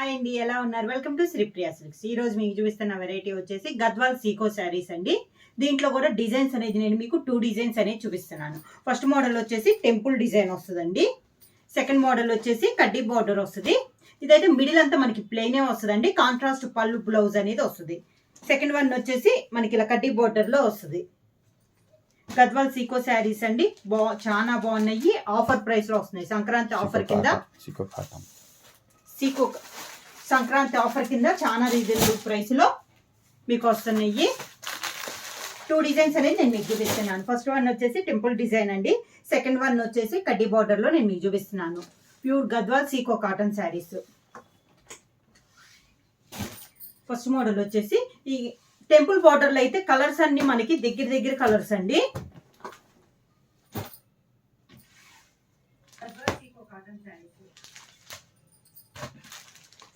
Hi అండి, ఎలా ఉన్నారు? Welcome to Sripriya silks. ఈ రోజు మీకు చూపిస్తున్న వెరైటీ వచ్చేసి గద్వాల్ సీకో శారీస్ అండి. దీంట్లో కూడా డిజైన్స్ అనేది నేను మీకు 2 డిజైన్స్ అనేది చూపిస్తున్నాను. ఫస్ట్ మోడల్ వచ్చేసి టెంపుల్ డిజైన్ వస్తుందండి. సెకండ్ మోడల్ వచ్చేసి కడ్డీ బార్డర్ వస్తుంది. ఇదైతే మిడిల్ అంతా మనకి ప్లెయినే వస్తుందండి. కాంట్రాస్ట్ పళ్ళు బ్లౌజ్ అనేది వస్తుంది. సెకండ్ వన్ వచ్చేసి మనకి ఇలా కడ్డీ బార్డర్ లో వస్తుంది. గద్వాల్ సీకో శారీస్ అండి, చాలా బాగున్నాయి. ఆఫర్ ప్రైస్ లో వస్తున్నాయి. సంక్రాంతి ఆఫర్ కింద సీకో సంక్రాంతి ఆఫర్ కింద చాలా రీజనబుల్ ప్రైస్ లో మీకు వస్తున్నాయి. 2 డిజైన్స్ అనేది నేను మీకు చూపిస్తున్నాను. ఫస్ట్ వన్ వచ్చేసి టెంపుల్ డిజైన్ అండి. సెకండ్ వన్ వచ్చేసి కడ్డీ బార్డర్ లో నేను మీకు చూపిస్తున్నాను. ప్యూర్ గద్వాల్ సీకో కాటన్ శారీస్. ఫస్ట్ మోడల్ వచ్చేసి ఈ టెంపుల్ బార్డర్ లో అయితే కలర్స్ అన్ని మనకి దగ్గర కలర్స్ అండి.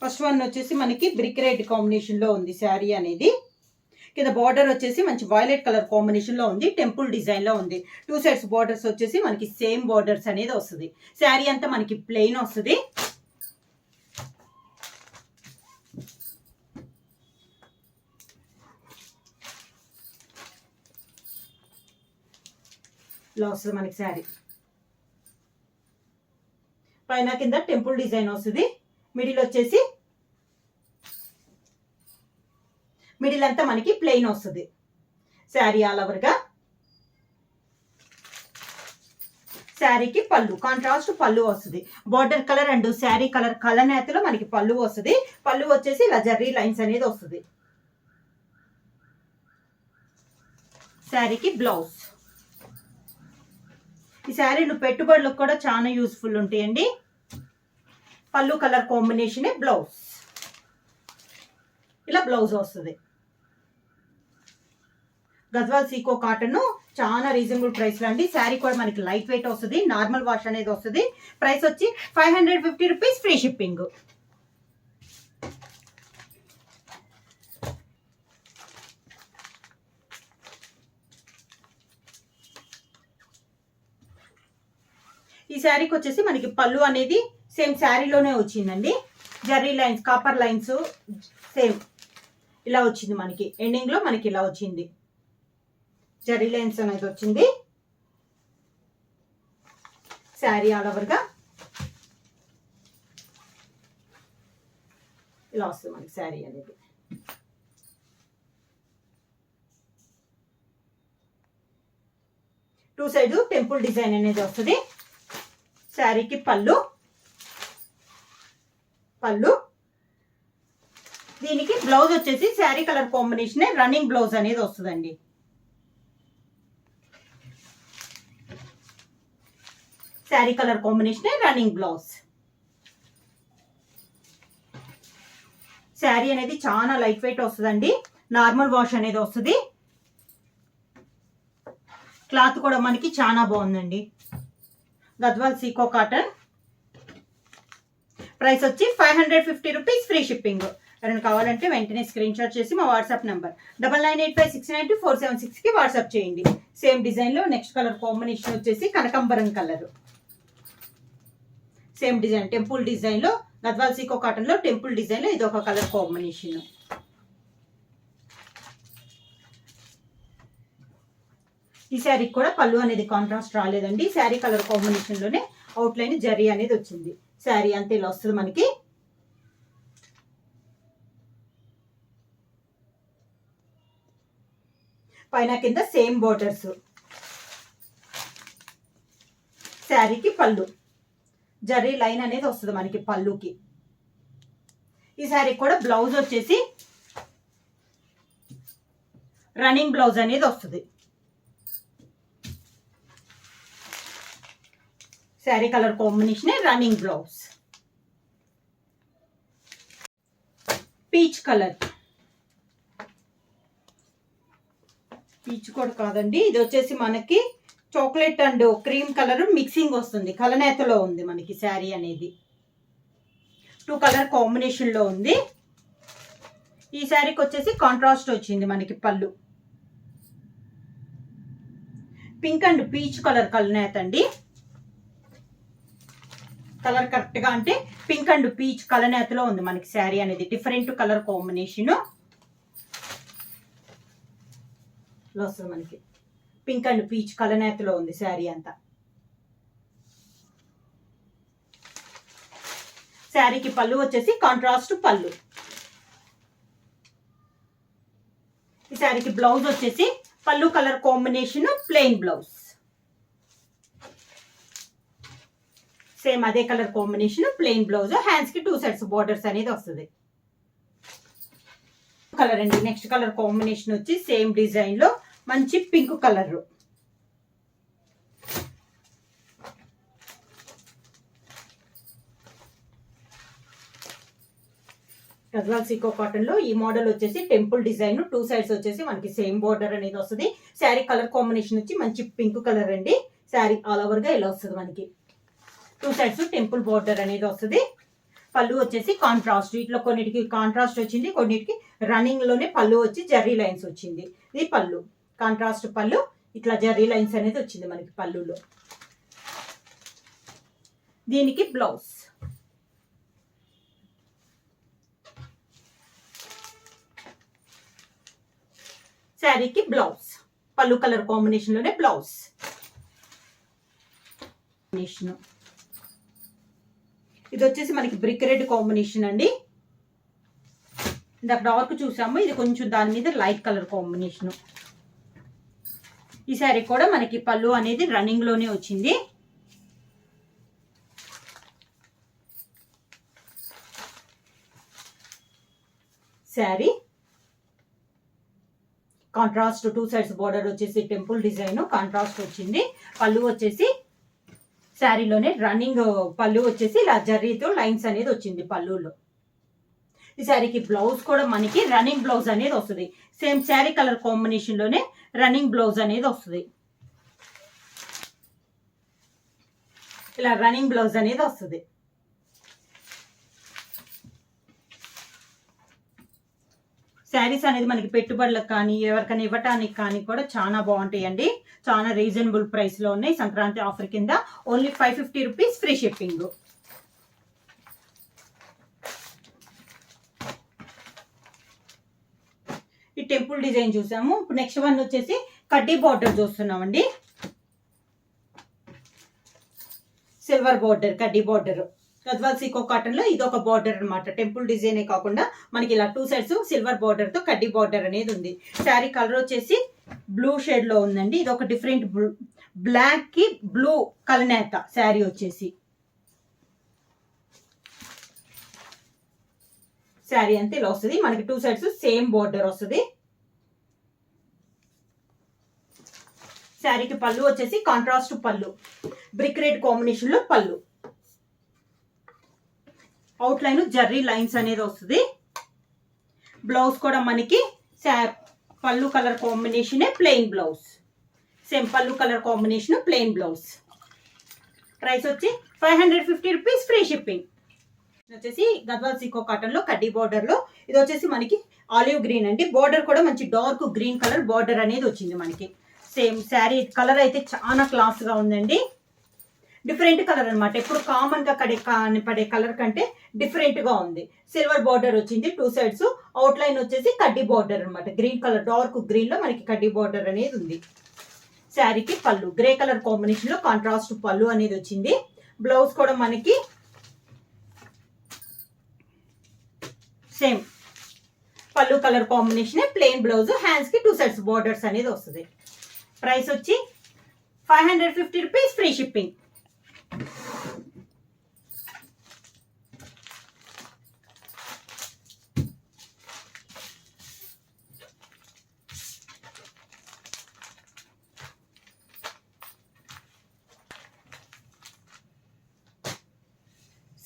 ఫస్ట్ వన్ వచ్చేసి మనకి బ్రిక్ రెడ్ కాంబినేషన్ లో ఉంది శారీ అనేది. కింద బార్డర్ వచ్చేసి మంచి వైలెట్ కలర్ కాంబినేషన్ లో ఉంది. టెంపుల్ డిజైన్ లో ఉంది. 2 సైడ్స్ బార్డర్స్ వచ్చేసి మనకి సేమ్ బార్డర్స్ అనేది వస్తుంది. శారీ అంతా మనకి ప్లెయిన్ వస్తుంది. ఇలా వస్తుంది మనకి శారీ. పైన కింద టెంపుల్ డిజైన్ వస్తుంది. మిడిల్ వచ్చేసి మిడిల్ అంతా మనకి ప్లెయిన్ వస్తుంది. శారీ ఆల్ ఓవర్ గా. శారీకి పళ్ళు కాంట్రాస్ట్ పళ్ళు వస్తుంది. Border colour and sari colour కలనేతలో మనకి పళ్ళు వస్తుంది. పళ్ళు వచ్చేసి ఇలా జర్రీ లైన్స్ అనేది వస్తుంది. శారీకి బ్లౌజ్. ఈ శారీలు పెట్టుబడులకు కూడా చాలా యూస్ఫుల్ ఉంటాయండి. పళ్ళు కలర్ కాంబినేషనే బ్లౌజ్. ఇలా బ్లౌజ్ వస్తుంది. గద్వాల్ సీకో కాటన్ చాలా రీజనబుల్ ప్రైస్ లో అండి. శారీ కూడా మనకి లైట్ వెయిట్ వస్తుంది. నార్మల్ వాష్ అనేది వస్తుంది. ప్రైస్ వచ్చి 550 రూపీస్, ఫ్రీ షిప్పింగ్. ఈ శారీకి వచ్చేసి మనకి పళ్ళు అనేది సేమ్ శారీలోనే వచ్చిందండి. Zari lines, copper lines same ఇలా వచ్చింది. మనకి ఎండింగ్ లో మనకి ఇలా వచ్చింది. జర్రీ లైన్స్ అనేది వచ్చింది. శారీ ఆల్ ఓవర్ గా ఇలా వస్తుంది మనకి శారీ అనేది. టూ సైడ్ టెంపుల్ డిజైన్ అనేది వస్తుంది. శారీకి పళ్ళు దీనికి బ్లౌజ్ వచ్చేసి sari colour combination running blouse అనేది వస్తుందండి. Sari colour combination running blouse. Sari అనేది చాలా లైట్ వెయిట్ వస్తుందండి. నార్మల్ వాష్ అనేది వస్తుంది. క్లాత్ కూడా మనకి చాలా బాగుందండి. గద్వాల్ సీకో కాటన్. ప్రైస్ వచ్చి 550 రూపీస్, ఫ్రీ షిప్పింగ్. ఎవరైనా కావాలంటే వెంటనే స్క్రీన్ షాట్ చేసి మా వాట్సాప్ నెంబర్ 9985692476 కి వాట్సాప్ చేయండి. సేమ్ డిజైన్ లో నెక్స్ట్ కలర్ కాంబినేషన్ వచ్చేసి కనకాంబరం colour. Same design temple design లో గద్వాల్ సీకో కాటన్ లో టెంపుల్ డిజైన్ లో ఇది ఒక కలర్ కాంబినేషన్. ఈ శారీకి కూడా పళ్ళు అనేది కాంట్రాస్ట్ రాలేదండి. శారీ కలర్ కాంబినేషన్ లోనే అవుట్ లైన్ జరీ అనేది వచ్చింది. శారీ అంతే ఇలా వస్తుంది మనకి. పైన కింద సేమ్ బోర్డర్స్. శారీకి పళ్ళు జరీ లైన్ అనేది వస్తుంది మనకి పళ్ళుకి. ఈ శారీ కూడా బ్లౌజ్ వచ్చేసి రన్నింగ్ బ్లౌజ్ అనేది వస్తుంది. Sari colour combination running blouse. Peach colour. Peach కూడా కాదండి, ఇది వచ్చేసి మనకి chocolate and cream colour mixing వస్తుంది. కలనేతలో ఉంది మనకి శారీ అనేది. 2 కలర్ కాంబినేషన్ లో ఉంది. ఈ శారీకి వచ్చేసి కాంట్రాస్ట్ వచ్చింది మనకి పళ్ళు. పింక్ అండ్ పీచ్ కలర్ కలనేత అండి. కలర్ కరెక్ట్ గా అంటే పింక్ అండ్ పీచ్ కలనేతలో ఉంది మనకి శారీ అనేది. డిఫరెంట్ కలర్ కాంబినేషన్ లో వస్తుంది మనకి. పింక్ అండ్ పీచ్ కలనేతలో ఉంది శారీ అంతా. శారీకి పళ్ళు వచ్చేసి కాంట్రాస్ట్ పళ్ళు. ఈ శారీకి బ్లౌజ్ వచ్చేసి పళ్ళు colour combination plain blouse. Same అదే colour combination plain blouse. Hands కి 2 సైడ్స్ బోర్డర్స్ అనేది వస్తుంది. కలర్ అండి. నెక్స్ట్ కలర్ కాంబినేషన్ వచ్చి సేమ్ డిజైన్ లో మంచి పింక్ కలర్. గద్వాల్ సీకో కాటన్ లో ఈ మోడల్ వచ్చేసి టెంపుల్ డిజైన్. 2 సైడ్స్ వచ్చేసి మనకి సేమ్ బోర్డర్ అనేది వస్తుంది. శారీ కలర్ కాంబినేషన్ వచ్చి మంచి పింక్ కలర్ అండి. శారీ ఆల్ ఓవర్ గా ఇలా వస్తుంది మనకి. 2 సైడ్స్ టెంపుల్ బోర్డర్ అనేది వస్తుంది. పళ్ళు వచ్చేసి కాంట్రాస్ట్. వీటిలో కొన్నిటికి కాంట్రాస్ట్ వచ్చింది, కొన్నిటికి రన్నింగ్ లోనే పళ్ళు వచ్చి జర్రీ లైన్స్ వచ్చింది. ఇది పళ్ళు, కాంట్రాస్ట్ పళ్ళు. ఇట్లా జర్రీ లైన్స్ అనేది వచ్చింది మనకి పళ్ళులో. దీనికి బ్లౌజ్. శారీకి బ్లౌజ్ పళ్ళు కలర్ కాంబినేషన్ లోనే బ్లౌజ్. ఇది వచ్చేసి మనకి బ్రిక్ రెడ్ కాంబినేషన్ అండి. ఇందాక డార్క్ చూసాము, ఇది కొంచెం దాని మీద లైట్ కలర్ కాంబినేషన్. ఈ శారీ కూడా మనకి పళ్ళు అనేది రన్నింగ్ లోనే వచ్చింది. శారీ కాంట్రాస్ట్ 2 సైడ్స్ బోర్డర్ వచ్చేసి టెంపుల్ డిజైన్ కాంట్రాస్ట్ వచ్చింది. పళ్ళు వచ్చేసి శారీలోనే రన్నింగ్ పళ్ళు వచ్చేసి ఇలా జర్రీతో లైన్స్ అనేది వచ్చింది పళ్ళులో. ఈ శారీకి బ్లౌజ్ కూడా మనకి రన్నింగ్ బ్లౌజ్ అనేది వస్తుంది. సేమ్ శారీ కలర్ కాంబినేషన్ లోనే రన్నింగ్ బ్లౌజ్ అనేది వస్తుంది. ఇలా రన్నింగ్ బ్లౌజ్ అనేది వస్తుంది. శారీస్ అనేది మనకి పెట్టుబడులకు కానీ ఎవరికైనా ఇవ్వటానికి కానీ కూడా చాలా బాగుంటాయండి. చాలా రీజనబుల్ ప్రైస్ లో ఉన్నాయి. సంక్రాంతి ఆఫర్ కింద ఓన్లీ 550 రూపీస్ ఫ్రీ షిప్పింగ్. ఈ టెంపుల్ డిజైన్ చూసాము. ఇప్పుడు నెక్స్ట్ వన్ వచ్చేసి కడ్డీ బార్డర్ చూస్తున్నామండి. సిల్వర్ బార్డర్ కడ్డీ బార్డర్. గద్వాల్ సీకో కాటన్ లో ఇది ఒక బార్డర్ అనమాట. టెంపుల్ డిజైనే కాకుండా మనకి ఇలా 2 సైడ్స్ సిల్వర్ బార్డర్ తో కడ్డీ బార్డర్ అనేది ఉంది. శారీ కలర్ వచ్చేసి బ్లూ షేడ్ లో ఉందండి. ఇది ఒక డిఫరెంట్ బ్లాక్ కి బ్లూ కలనేత శారీ వచ్చేసి. శారీ అంతే ఇలా వస్తుంది మనకి. 2 సైడ్స్ సేమ్ బార్డర్ వస్తుంది. శారీకి పళ్ళు వచ్చేసి కాంట్రాస్ట్ పళ్ళు, బ్రిక్ రెడ్ కాంబినేషన్ లో పళ్ళు. అవుట్ లైన్ జర్రీ లైన్స్ అనేది వస్తుంది. బ్లౌజ్ కూడా మనకి పళ్ళు colour combination plain blouse. Same పళ్ళు colour combination plain blouse. Price వచ్చి 550 రూపీస్ ఫ్రీ షిప్పింగ్. వచ్చేసి గద్వాల్ సీకో కాటన్ లో కడ్డీ బార్డర్ లో ఇది వచ్చేసి మనకి ఆలివ్ గ్రీన్ అండి. బార్డర్ కూడా మంచి డార్క్ గ్రీన్ కలర్ బార్డర్ అనేది వచ్చింది మనకి. సేమ్ శారీ కలర్ అయితే చాలా క్లాస్ గా ఉందండి. డిఫరెంట్ కలర్ అనమాట. ఎప్పుడు కామన్ గా పడే కలర్ కంటే డిఫరెంట్ గా ఉంది. సిల్వర్ బార్డర్ వచ్చింది 2 సైడ్స్. అవుట్ లైన్ వచ్చేసి కడ్డీ బార్డర్ అనమాట. గ్రీన్ కలర్ డార్క్ గ్రీన్ లో మనకి కడ్డీ బార్డర్ అనేది ఉంది. శారీకి పళ్ళు గ్రే కలర్ కాంబినేషన్ లో కాంట్రాస్ట్ పళ్ళు అనేది వచ్చింది. బ్లౌజ్ కూడా మనకి సేమ్ పళ్ళు colour combination plain blouse. Hands కి 2 సైడ్స్ బార్డర్స్ అనేది వస్తుంది. ప్రైస్ వచ్చి 550 rupees free shipping.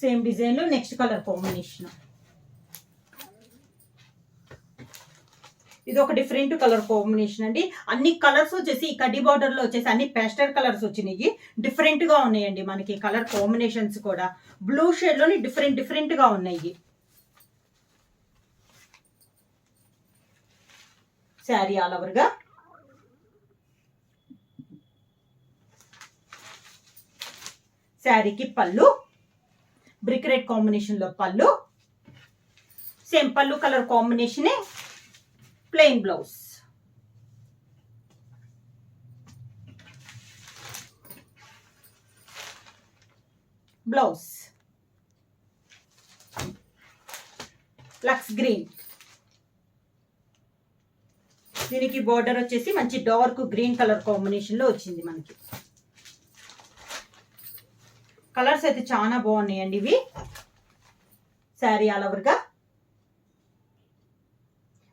Same design లో నెక్స్ట్ కలర్ కాంబినేషన్. ఇది ఒక డిఫరెంట్ కలర్ కాంబినేషన్ అండి. అన్ని కలర్స్ వచ్చేసి ఈ కడ్డీ బార్డర్ లో వచ్చేసి అన్ని పేస్టల్ కలర్స్ వచ్చినాయి. డిఫరెంట్ గా ఉన్నాయండి మనకి కలర్ కాంబినేషన్స్ కూడా. బ్లూ షేడ్ లోని డిఫరెంట్ గా ఉన్నాయి. శారీ ఆల్ ఓవర్ గా శారీకి పళ్ళు బ్రిక్ రెడ్ కాంబినేషన్ లో పళ్ళు, సేమ్ పళ్ళు కలర్ కాంబినేషనే plain blouse. Blouse looks green, దీనికి బార్డర్ వచ్చేసి మంచి డార్క్ గ్రీన్ కలర్ కాంబినేషన్ లో వచ్చింది మనకి. కలర్స్ అయితే చాలా బాగున్నాయండి ఇవి. శారీ ఆల్ ఓవర్ గా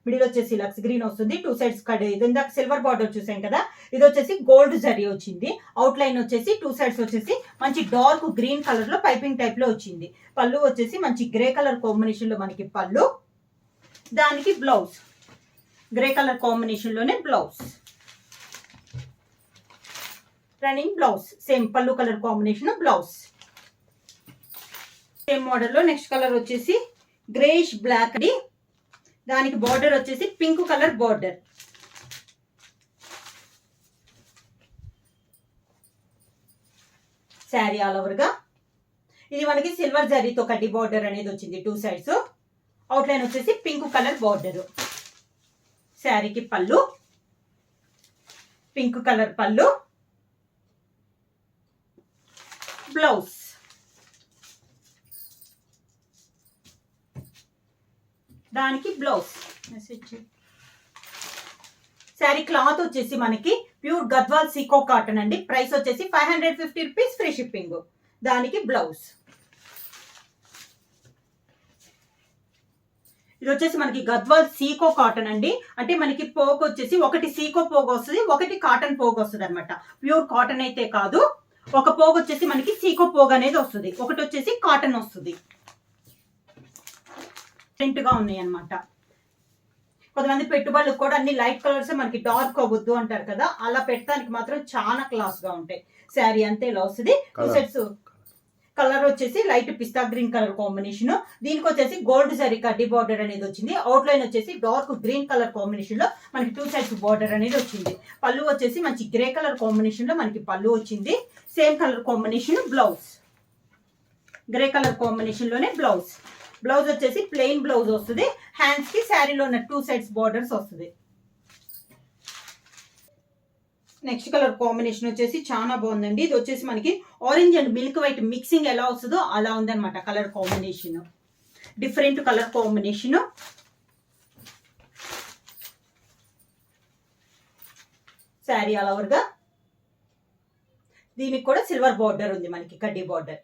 మిడిల్ వచ్చేసి లక్స్ గ్రీన్ వస్తుంది, 2 సైడ్స్ కట్. ఇది ఇందాక సిల్వర్ బార్డర్ చూసాం కదా, ఇది వచ్చేసి గోల్డ్ జరీ వచ్చింది. అవుట్ లైన్ వచ్చేసి 2 సైడ్స్ వచ్చేసి మంచి డార్క్ గ్రీన్ కలర్ లో పైపింగ్ టైప్ లో వచ్చింది. పళ్ళు వచ్చేసి మంచి గ్రే కలర్ కాంబినేషన్ లో మనకి పళ్ళు, దానికి బ్లౌజ్ గ్రే కలర్ కాంబినేషన్ లోనే బ్లౌజ్, రన్నింగ్ బ్లౌజ్ సేమ్ పళ్ళు colour combination blouse. Same model లో నెక్స్ట్ కలర్ వచ్చేసి గ్రేష్ బ్లాక్ అండి, దానికి బార్డర్ వచ్చేసి pink colour border. Sari all over గా ఇది మనకి సిల్వర్ జరీతో కడ్డీ బార్డర్ అనేది వచ్చింది 2 సైడ్స్. అవుట్ లైన్ వచ్చేసి పింక్ కలర్ బార్డర్. శారీకి పళ్ళు పింక్ కలర్ పళ్ళు, బ్లౌజ్ దానికి బ్లౌజ్. శారీ క్లాత్ వచ్చేసి మనకి ప్యూర్ గద్వాల్ సీకో కాటన్ అండి. ప్రైస్ వచ్చేసి 550 రూపీస్, ఫ్రీ షిప్పింగ్. దానికి బ్లౌజ్. ఇది వచ్చేసి మనకి గద్వాల్ సీకో కాటన్ అండి. అంటే మనకి పోగు వచ్చేసి ఒకటి సీకో పోగు వస్తుంది, ఒకటి కాటన్ పోగు వస్తుంది అనమాట. ప్యూర్ కాటన్ అయితే కాదు, ఒక పోగు వచ్చేసి మనకి సీకో పోగు అనేది వస్తుంది, ఒకటి వచ్చేసి కాటన్ వస్తుంది. గా ఉన్నాయి అనమాట. కొంతమంది పెట్టుబడులకు కూడా అన్ని లైట్ కలర్స్ మనకి డార్క్ అవ్వద్దు అంటారు కదా, అలా పెట్టడానికి మాత్రం చాలా క్లాస్ గా ఉంటాయి. శారీ అంతే ఇలా వస్తుంది. 2 సెట్స్ కలర్ వచ్చేసి లైట్ పిస్తా గ్రీన్ కలర్ కాంబినేషన్, దీనికి వచ్చేసి గోల్డ్ జరీ కడ్డీ బార్డర్ అనేది వచ్చింది. అవుట్ లైన్ వచ్చేసి డార్క్ గ్రీన్ కలర్ కాంబినేషన్ లో మనకి 2 సైడ్స్ బార్డర్ అనేది వచ్చింది. పళ్ళు వచ్చేసి మంచి గ్రే కలర్ కాంబినేషన్ లో మనకి పళ్ళు వచ్చింది. Same colour combination blouse, grey colour combination లోనే బ్లౌజ్. బ్లౌజ్ వచ్చేసి ప్లెయిన్ బ్లౌజ్ వస్తుంది. హ్యాండ్స్ కి శారీలో ఉన్న 2 సైడ్స్ బార్డర్స్ వస్తుంది. నెక్స్ట్ కలర్ కాంబినేషన్ వచ్చేసి చాలా బాగుందండి. ఇది వచ్చేసి మనకి orange and milk white mixing ఎలా వస్తుందో అలా ఉందన్నమాట colour combination. Different colour combination. Sari all over గా దీనికి కూడా సిల్వర్ బార్డర్ ఉంది మనకి, కడ్డీ బార్డర్.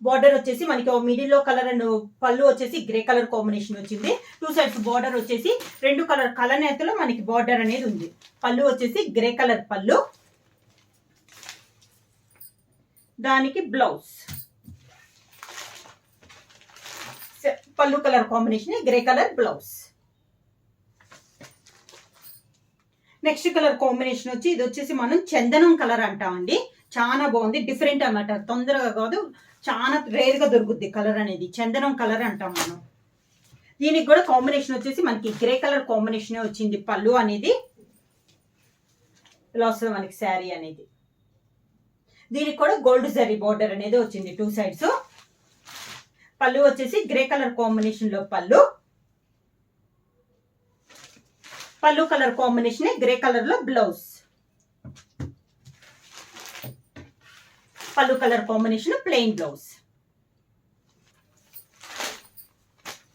బార్డర్ వచ్చేసి మనకి మిడిల్ లో కలర్ అండ్ పళ్ళు వచ్చేసి గ్రే కలర్ కాంబినేషన్ వచ్చింది. 2 సైడ్స్ బార్డర్ వచ్చేసి 2 కలర్ కలనేతలో మనకి బార్డర్ అనేది ఉంది. పళ్ళు వచ్చేసి గ్రే కలర్ పళ్ళు, దానికి బ్లౌజ్. పళ్ళు colour combination grey colour blouse. Next colour combination వచ్చి ఇది వచ్చేసి మనం చందనం కలర్ అంటామండి. చాలా బాగుంది, డిఫరెంట్ అన్నమాట. తొందరగా కాదు, చాలా రేర్ గా దొరుకుద్ది కలర్ అనేది. చందనం కలర్ అంటాం మనం. దీనికి కూడా కాంబినేషన్ వచ్చేసి మనకి గ్రే కలర్ కాంబినేషన్ వచ్చింది. పళ్ళు అనేది ఇలా వస్తుంది మనకి శారీ అనేది. దీనికి కూడా గోల్డ్ జరీ బార్డర్ అనేది వచ్చింది 2 సైడ్స్. పళ్ళు వచ్చేసి గ్రే కలర్ కాంబినేషన్ లో పళ్ళు, పళ్ళు కలర్ కాంబినేషన్ గ్రే కలర్ లో బ్లౌజ్. పళ్ళు కలర్ కాంబినేషన్ ప్లెయిన్ బ్లౌజ్.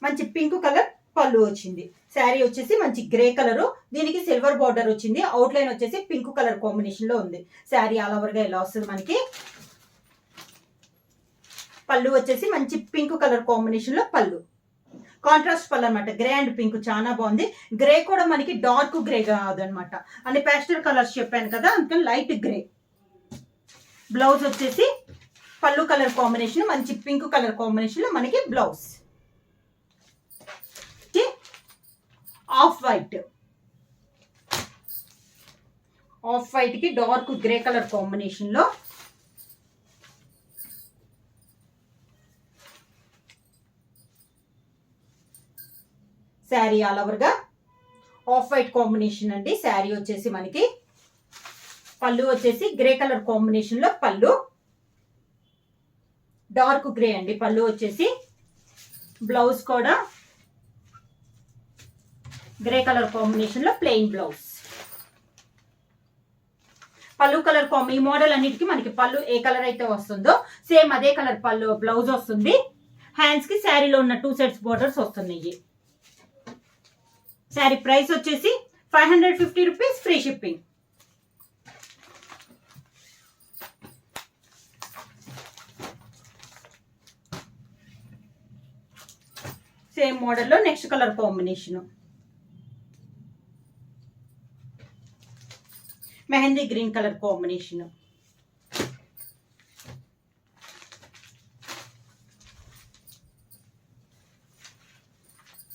మంచి పింక్ కలర్ పళ్ళు వచ్చింది. శారీ వచ్చేసి మంచి గ్రే కలర్, దీనికి సిల్వర్ బార్డర్ వచ్చింది. అవుట్ లైన్ వచ్చేసి పింక్ కలర్ కాంబినేషన్ లో ఉంది. శారీ ఆల్ ఓవర్ గా ఇలా వస్తుంది మనకి. పళ్ళు వచ్చేసి మంచి పింక్ కలర్ కాంబినేషన్ లో పళ్ళు, కాంట్రాస్ట్ పళ్ళు అనమాట. గ్రే అండ్ పింక్ చాలా బాగుంది. గ్రే కూడా మనకి డార్క్ గ్రే కాదు అనమాట, అంటే పేస్టల్ కలర్స్ చెప్పాను కదా, అందుకని లైట్ గ్రే. బ్లౌజ్ వచ్చేసి పళ్ళు కలర్ కాంబినేషన్ మంచి పింక్ కలర్ కాంబినేషన్ లో మనకి blouse. Off white, off white కి డార్క్ గ్రే కలర్ కాంబినేషన్ లో శారీ ఆల్ ఓవర్ గా ఆఫ్ వైట్ కాంబినేషన్ అండి. శారీ వచ్చేసి మనకి పళ్ళు వచ్చేసి గ్రే కలర్ కాంబినేషన్ లో పళ్ళు, డార్క్ గ్రే అండి పళ్ళు వచ్చేసి. బ్లౌజ్ కూడా గ్రే కలర్ కాంబినేషన్ లో ప్లెయిన్ బ్లౌజ్. పళ్ళు కలర్ ఈ మోడల్ అన్నిటికీ మనకి పళ్ళు ఏ కలర్ అయితే వస్తుందో సేమ్ అదే కలర్ పళ్ళు బ్లౌజ్ వస్తుంది. హ్యాండ్స్ కి శారీలో ఉన్న 2 సెట్స్ బోర్డర్స్ వస్తున్నాయి. శారీ ప్రైస్ వచ్చేసి 550 రూపీస్, ఫ్రీ షిప్పింగ్. సేమ్ మోడల్లో next colour combination mehndi green colour combination.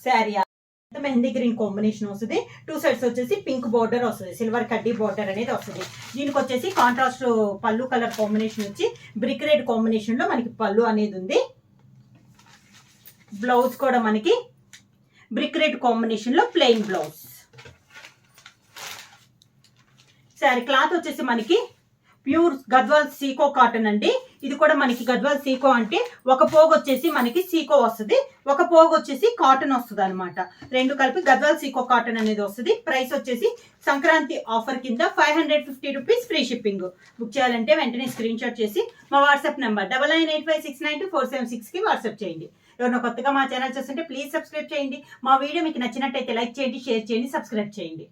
Sari mehndi green combination వస్తుంది. 2 సైడ్స్ వచ్చేసి పింక్ బోర్డర్ వస్తుంది, సిల్వర్ కడ్డీ బోర్డర్ అనేది వస్తుంది. దీనికి వచ్చేసి కాంట్రాస్ట్ పళ్ళు కలర్ కాంబినేషన్ వచ్చి బ్రిక్ రెడ్ కాంబినేషన్ లో మనకి పళ్ళు అనేది ఉంది. బ్లౌజ్ కూడా మనకి బ్రిక్ రెడ్ కాంబినేషన్ లో ప్లెయిన్ బ్లౌజ్. శారీ క్లాత్ వచ్చేసి మనకి ప్యూర్ గద్వాల్ సీకో కాటన్ అండి. ఇది కూడా మనకి గద్వాల్ సీకో అంటే ఒక పోగు వచ్చేసి మనకి సీకో వస్తుంది, ఒక పోగు వచ్చేసి కాటన్ వస్తుంది అనమాట. రెండు కలిపి గద్వాల్ సీకో కాటన్ అనేది వస్తుంది. ప్రైస్ వచ్చేసి సంక్రాంతి ఆఫర్ కింద 550 రూపీస్, ఫ్రీ షిప్పింగ్. బుక్ చేయాలంటే వెంటనే స్క్రీన్ షాట్ చేసి మా వాట్సాప్ నెంబర్ 9985692476 కి వాట్సాప్ చేయండి. ఎవరైనా కొత్తగా మా ఛానల్ చూస్తుంటే ప్లీజ్ సబ్స్క్రైబ్ చేయండి. మా వీడియో మీకు నచ్చినట్టయితే లైక్ చేయండి, షేర్ చేయండి, సబ్స్క్రైబ్ చేయండి.